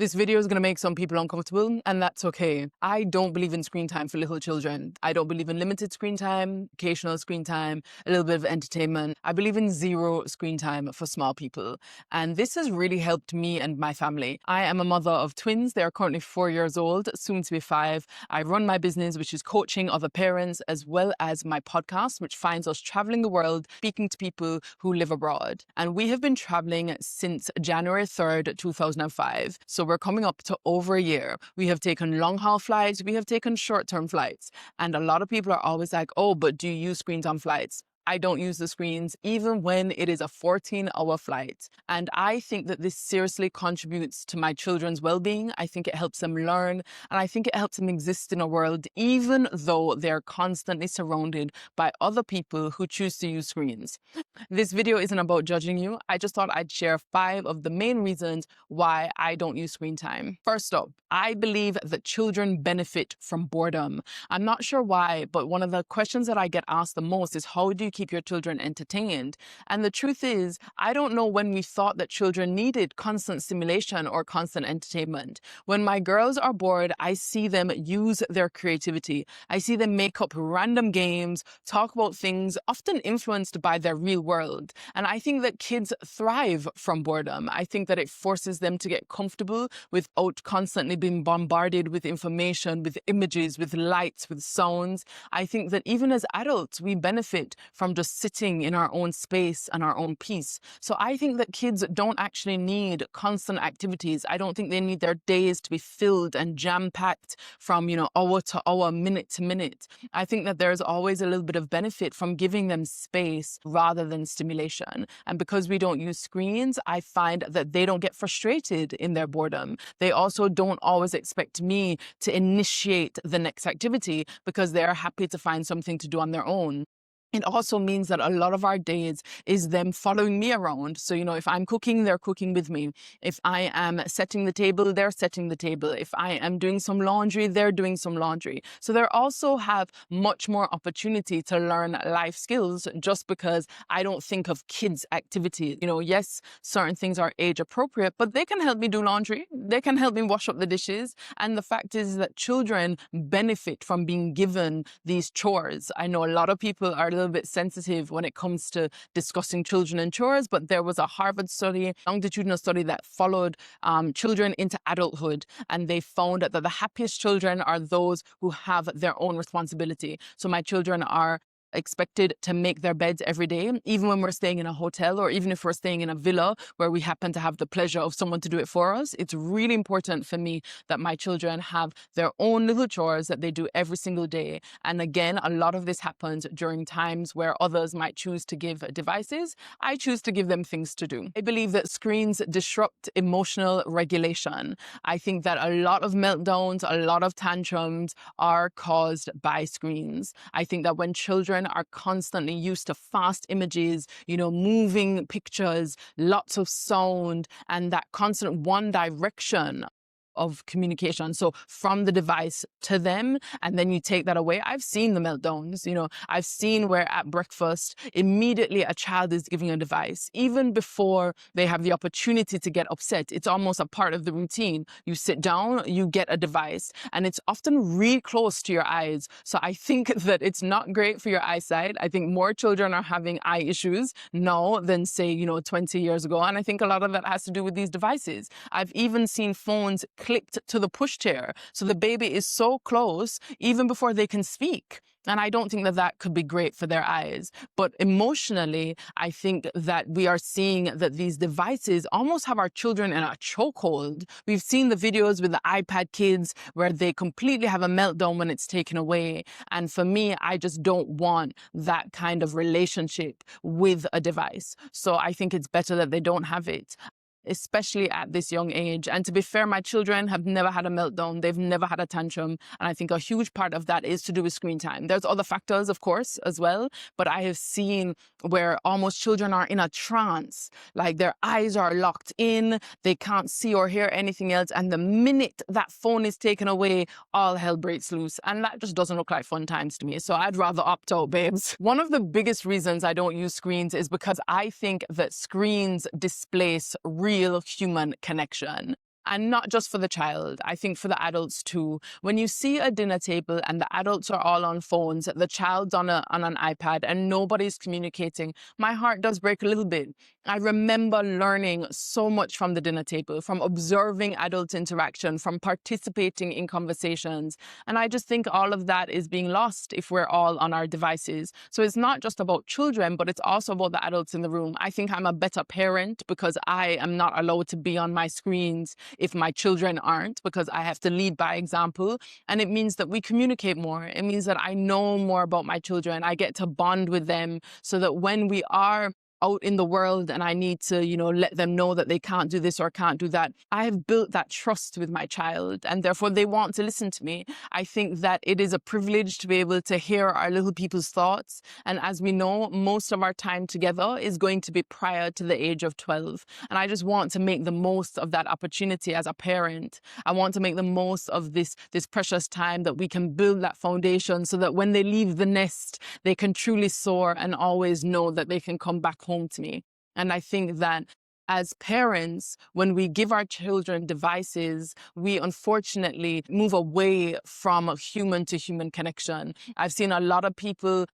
This video is going to make some people uncomfortable, and that's okay. I don't believe in screen time for little children. I don't believe in limited screen time, occasional screen time, a little bit of entertainment. I believe in zero screen time for small people. And this has really helped me and my family. I am a mother of twins. They are currently 4 years old, soon to be 5. I run my business, which is coaching other parents, as well as my podcast, which finds us traveling the world, speaking to people who live abroad. And we have been traveling since January 3rd, 2005. So we're coming up to over a year. We have taken long haul flights. We have taken short-term flights. And a lot of people are always like, oh, but do you use screens on flights? I don't use the screens even when it is a 14-hour flight. And I think that this seriously contributes to my children's well-being. I think it helps them learn, and I think it helps them exist in a world even though they're constantly surrounded by other people who choose to use screens. This video isn't about judging you. I just thought I'd share 5 of the main reasons why I don't use screen time. First up, I believe that children benefit from boredom. I'm not sure why, but one of the questions that I get asked the most is, how do you keep your children entertained? And the truth is, I don't know when we thought that children needed constant stimulation or constant entertainment. When my girls are bored, I see them use their creativity. I see them make up random games, talk about things often influenced by their real world. And I think that kids thrive from boredom. I think that it forces them to get comfortable without constantly being bombarded with information, with images, with lights, with sounds. I think that even as adults, we benefit from just sitting in our own space and our own peace. So I think that kids don't actually need constant activities. I don't think they need their days to be filled and jam-packed from, hour to hour, minute to minute. I think that there's always a little bit of benefit from giving them space rather than stimulation. And because we don't use screens, I find that they don't get frustrated in their boredom. They also don't always expect me to initiate the next activity because they're happy to find something to do on their own. It also means that a lot of our days is them following me around. So, if I'm cooking, they're cooking with me. If I am setting the table, they're setting the table. If I am doing some laundry, they're doing some laundry. So they also have much more opportunity to learn life skills just because I don't think of kids' activities. Yes, certain things are age appropriate, but they can help me do laundry. They can help me wash up the dishes. And the fact is that children benefit from being given these chores. I know a lot of people are a little bit sensitive when it comes to discussing children and chores, but there was a Harvard study, longitudinal study that followed children into adulthood, and they found that the happiest children are those who have their own responsibility. So my children are expected to make their beds every day, even when we're staying in a hotel or even if we're staying in a villa where we happen to have the pleasure of someone to do it for us. It's really important for me that my children have their own little chores that they do every single day. And again, a lot of this happens during times where others might choose to give devices. I choose to give them things to do. I believe that screens disrupt emotional regulation. I think that a lot of meltdowns, a lot of tantrums are caused by screens. I think that when children are constantly used to fast images, moving pictures, lots of sound, and that constant one direction of communication. So from the device to them, and then you take that away. I've seen the meltdowns. I've seen where at breakfast, immediately a child is giving a device. Even before they have the opportunity to get upset, it's almost a part of the routine. You sit down, you get a device, and it's often really close to your eyes. So I think that it's not great for your eyesight. I think more children are having eye issues now than say, 20 years ago. And I think a lot of that has to do with these devices. I've even seen phones clicked to the pushchair. So the baby is so close even before they can speak. And I don't think that that could be great for their eyes. But emotionally, I think that we are seeing that these devices almost have our children in a chokehold. We've seen the videos with the iPad kids where they completely have a meltdown when it's taken away. And for me, I just don't want that kind of relationship with a device. So I think it's better that they don't have it, especially at this young age. And to be fair, my children have never had a meltdown. They've never had a tantrum. And I think a huge part of that is to do with screen time. There's other factors, of course, as well. But I have seen where almost children are in a trance, like their eyes are locked in. They can't see or hear anything else. And the minute that phone is taken away, all hell breaks loose. And that just doesn't look like fun times to me. So I'd rather opt out, babes. One of the biggest reasons I don't use screens is because I think that screens displace real human connection. And not just for the child, I think for the adults too. When you see a dinner table and the adults are all on phones, the child's on an iPad and nobody's communicating, my heart does break a little bit. I remember learning so much from the dinner table, from observing adult interaction, from participating in conversations. And I just think all of that is being lost if we're all on our devices. So it's not just about children, but it's also about the adults in the room. I think I'm a better parent because I am not allowed to be on my screens if my children aren't, because I have to lead by example. And it means that we communicate more. It means that I know more about my children. I get to bond with them so that when we are out in the world and I need to, let them know that they can't do this or can't do that, I have built that trust with my child and therefore they want to listen to me. I think that it is a privilege to be able to hear our little people's thoughts. And as we know, most of our time together is going to be prior to the age of 12. And I just want to make the most of that opportunity as a parent. I want to make the most of this precious time that we can build that foundation so that when they leave the nest, they can truly soar and always know that they can come back home to me. And I think that as parents, when we give our children devices, we unfortunately move away from a human to human connection. I've seen a lot of people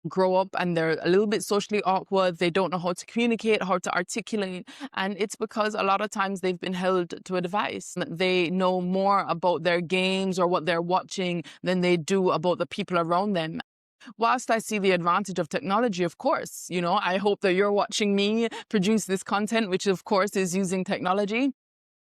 grow up and they're a little bit socially awkward. They don't know how to communicate, how to articulate. And it's because a lot of times they've been held to a device. They know more about their games or what they're watching than they do about the people around them. Whilst I see the advantage of technology, of course, I hope that you're watching me produce this content, which of course is using technology.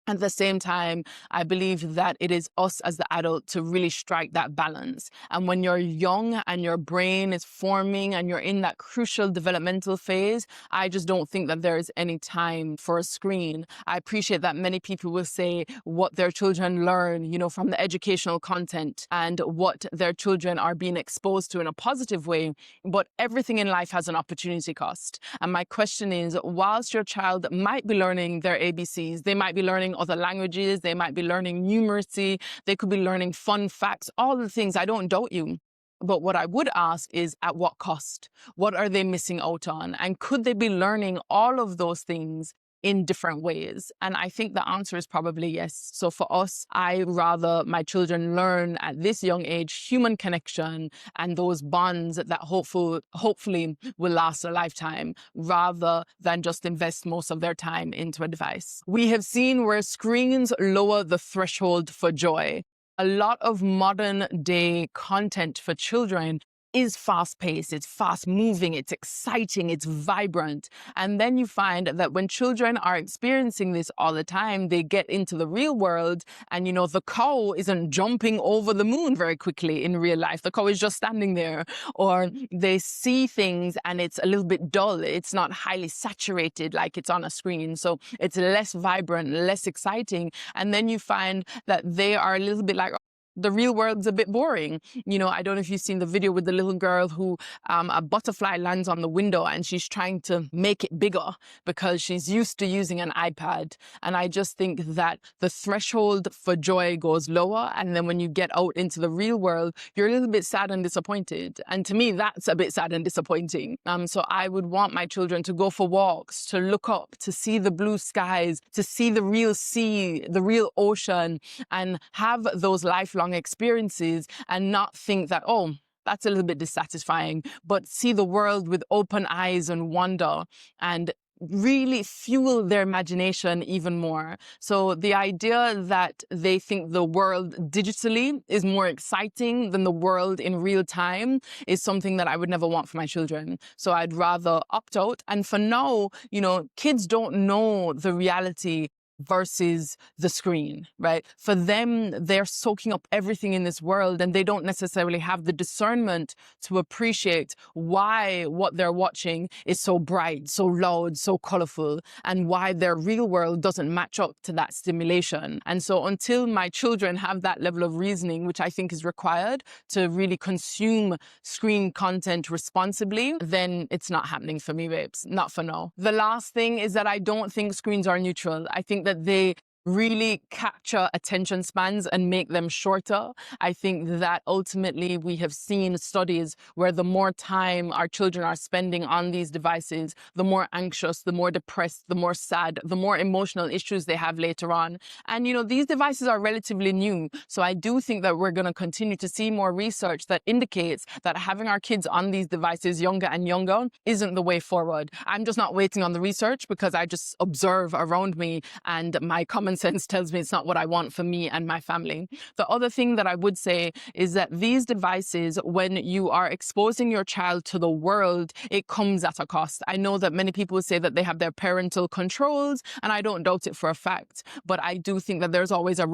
At the same time, I believe that it is us as the adult to really strike that balance. And when you're young and your brain is forming and you're in that crucial developmental phase, I just don't think that there is any time for a screen. I appreciate that many people will say what their children learn, from the educational content and what their children are being exposed to in a positive way. But everything in life has an opportunity cost. And my question is, whilst your child might be learning their ABCs, they might be learning other languages, they might be learning numeracy, they could be learning fun facts, all the things, I don't doubt you. But what I would ask is, at what cost? What are they missing out on? And could they be learning all of those things in different ways? And I think the answer is probably yes. So for us, I rather my children learn at this young age human connection and those bonds that hopefully will last a lifetime, rather than just invest most of their time into a device. We have seen where screens lower the threshold for joy. A lot of modern day content for children is fast-paced, it's fast-moving, it's exciting, it's vibrant. And then you find that when children are experiencing this all the time, they get into the real world and, the cow isn't jumping over the moon very quickly in real life. The cow is just standing there. Or they see things and it's a little bit dull. It's not highly saturated like it's on a screen. So it's less vibrant, less exciting. And then you find that they are a little bit like, the real world's a bit boring. I don't know if you've seen the video with the little girl who a butterfly lands on the window and she's trying to make it bigger because she's used to using an iPad. And I just think that the threshold for joy goes lower. And then when you get out into the real world, you're a little bit sad and disappointed. And to me, that's a bit sad and disappointing. So I would want my children to go for walks, to look up, to see the blue skies, to see the real sea, the real ocean, and have those lifelong experiences and not think that, oh, that's a little bit dissatisfying, but see the world with open eyes and wonder and really fuel their imagination even more. So the idea that they think the world digitally is more exciting than the world in real time is something that I would never want for my children. So I'd rather opt out. And for now, kids don't know the reality versus the screen, right? For them, they're soaking up everything in this world and they don't necessarily have the discernment to appreciate why what they're watching is so bright, so loud, so colorful, and why their real world doesn't match up to that stimulation. And so until my children have that level of reasoning, which I think is required to really consume screen content responsibly, then it's not happening for me, babes. Not for now. The last thing is that I don't think screens are neutral. I think that they really capture attention spans and make them shorter. I think that ultimately we have seen studies where the more time our children are spending on these devices, the more anxious, the more depressed, the more sad, the more emotional issues they have later on. And, these devices are relatively new. So I do think that we're going to continue to see more research that indicates that having our kids on these devices younger and younger isn't the way forward. I'm just not waiting on the research because I just observe around me and my common sense tells me it's not what I want for me and my family. The other thing that I would say is that these devices, when you are exposing your child to the world, it comes at a cost. I know that many people say that they have their parental controls, and I don't doubt it for a fact, but I do think that there's always a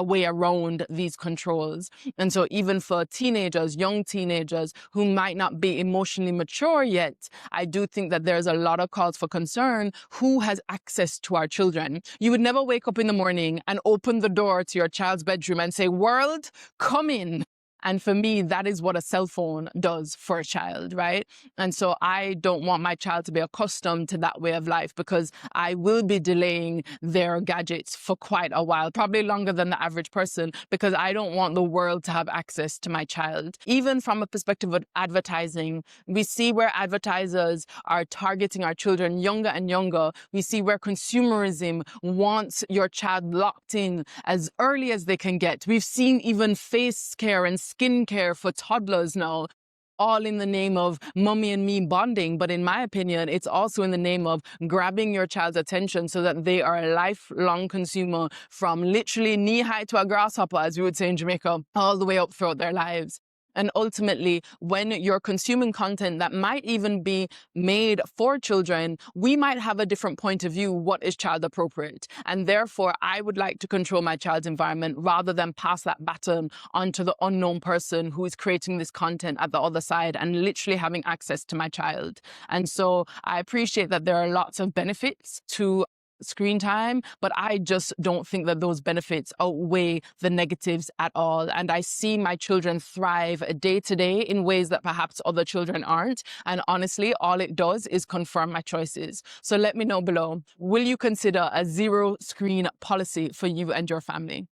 way around these controls. And so even for teenagers, young teenagers who might not be emotionally mature yet, I do think that there's a lot of cause for concern who has access to our children. You would never wake up in the morning and open the door to your child's bedroom and say, "World, come in." And for me, that is what a cell phone does for a child, right? And so I don't want my child to be accustomed to that way of life because I will be delaying their gadgets for quite a while, probably longer than the average person, because I don't want the world to have access to my child. Even from a perspective of advertising, we see where advertisers are targeting our children younger and younger. We see where consumerism wants your child locked in as early as they can get. We've seen even face care and skincare for toddlers now, all in the name of mommy and me bonding. But in my opinion, it's also in the name of grabbing your child's attention so that they are a lifelong consumer from literally knee high to a grasshopper, as we would say in Jamaica, all the way up throughout their lives. And ultimately, when you're consuming content that might even be made for children, we might have a different point of view, what is child appropriate. And therefore, I would like to control my child's environment rather than pass that baton onto the unknown person who is creating this content at the other side and literally having access to my child. And so I appreciate that there are lots of benefits to screen time, but I just don't think that those benefits outweigh the negatives at all. And I see my children thrive day to day in ways that perhaps other children aren't. And honestly, all it does is confirm my choices. So let me know below, will you consider a zero screen policy for you and your family?